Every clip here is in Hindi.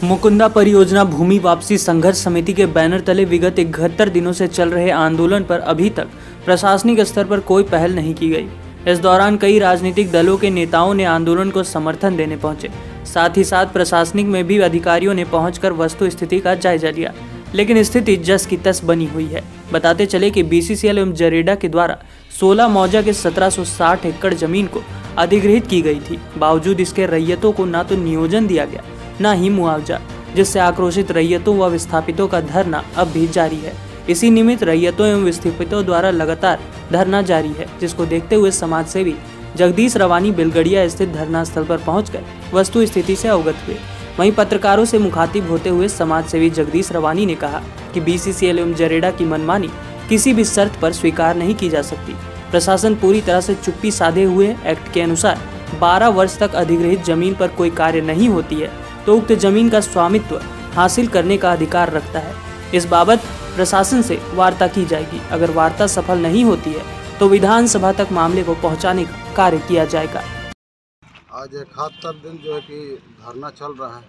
मुकुंदा परियोजना भूमि वापसी संघर्ष समिति के बैनर तले विगत 71 दिनों से चल रहे आंदोलन पर अभी तक प्रशासनिक स्तर पर कोई पहल नहीं की गई। इस दौरान कई राजनीतिक दलों के नेताओं ने आंदोलन को समर्थन देने पहुंचे। साथ ही साथ प्रशासनिक में भी अधिकारियों ने पहुंचकर वस्तु स्थिति का जायजा लिया, लेकिन स्थिति जस की तस बनी हुई है। बताते चले कि बीसीसीएल एवं जरेडा के द्वारा 16 मौजा के 1760 एकड़ जमीन को अधिग्रहित की गई थी। बावजूद इसके रैयतों को न तो नियोजन दिया गया, न ही मुआवजा, जिससे आक्रोशित रैयतों व विस्थापितों का धरना अब भी जारी है। इसी निमित्त रैयतों एवं विस्थापितों द्वारा लगातार धरना जारी है, जिसको देखते हुए समाज सेवी जगदीश रवानी बेलगड़िया स्थित धरना स्थल पर पहुंचकर वस्तु स्थिति से अवगत हुए। वहीं पत्रकारों से मुखातिब होते हुए समाज सेवी जगदीश रवानी ने कहा कि बीसीसीएल एवं जरेडा की मनमानी किसी भी शर्त पर स्वीकार नहीं की जा सकती। प्रशासन पूरी तरह से चुप्पी साधे हुए एक्ट के अनुसार 12 वर्ष तक अधिग्रहित जमीन पर कोई कार्य नहीं होती है तो उक्त जमीन का स्वामित्व हासिल करने का अधिकार रखता है। इस बाबत प्रशासन से वार्ता की जाएगी। अगर वार्ता सफल नहीं होती है तो विधानसभा तक मामले को पहुंचाने का कार्य किया जाएगा। आज 71 दिन जो है कि धरना चल रहा है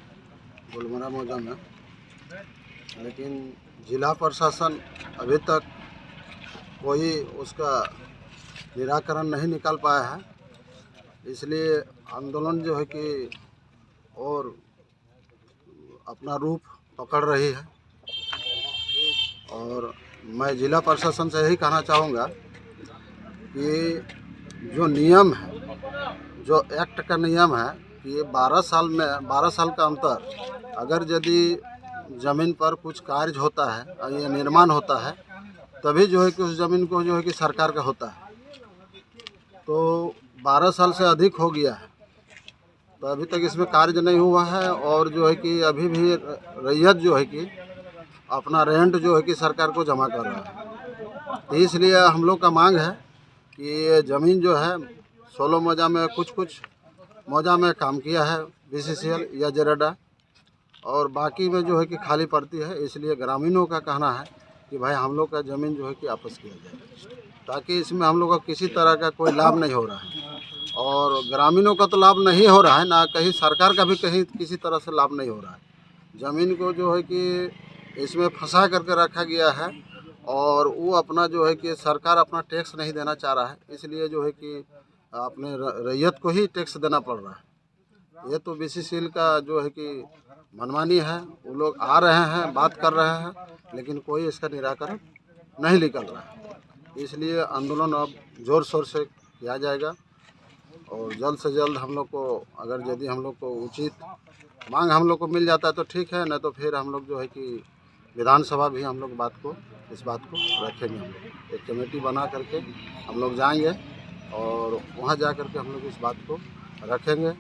गुलमरा मौजा में, लेकिन जिला प्रशासन अभी तक कोई उसका निराकरण नहीं निकाल पाया है। इसलिए आंदोलन जो है कि और अपना रूप पकड़ रही है। और मैं जिला प्रशासन से यही कहना चाहूँगा कि जो नियम है, जो एक्ट का नियम है कि ये 12 साल का अंतर अगर यदि ज़मीन पर कुछ कार्य होता है या निर्माण होता है तभी जो है कि उस ज़मीन को जो है कि सरकार का होता है। तो 12 साल से अधिक हो गया है तो अभी तक इसमें कार्य नहीं हुआ है। और जो है कि अभी भी रैयत जो है कि अपना रेंट जो है कि सरकार को जमा कर रहा है। तो इसलिए हम लोग का मांग है कि ये ज़मीन जो है 16 मौजा में कुछ मौजा में काम किया है बीसीसीएल या जरेडा, और बाकी में जो है कि खाली पड़ती है। इसलिए ग्रामीणों का कहना है कि भाई हम लोग का ज़मीन जो है कि वापस किया जाए, ताकि इसमें हम लोग का किसी तरह का कोई लाभ नहीं हो रहा है। और ग्रामीणों का तो लाभ नहीं हो रहा है, ना कहीं सरकार का भी कहीं किसी तरह से लाभ नहीं हो रहा है। ज़मीन को जो है कि इसमें फंसा करके रखा गया है और वो अपना जो है कि सरकार अपना टैक्स नहीं देना चाह रहा है। इसलिए जो है कि अपने रैयत को ही टैक्स देना पड़ रहा है। ये तो बीसीसीएल का जो है कि मनमानी है। वो लोग आ रहे हैं, बात कर रहे हैं, लेकिन कोई इसका निराकरण नहीं निकल रहा है। इसलिए आंदोलन अब ज़ोर शोर से किया जाएगा और जल्द से जल्द हम लोग को अगर यदि हम लोग को उचित मांग हम लोग को मिल जाता है तो ठीक है, नहीं तो फिर हम लोग जो है कि विधानसभा भी हम लोग इस बात को रखेंगे। हम लोग एक कमेटी बना करके हम लोग जाएंगे और वहाँ जा करके हम लोग इस बात को रखेंगे।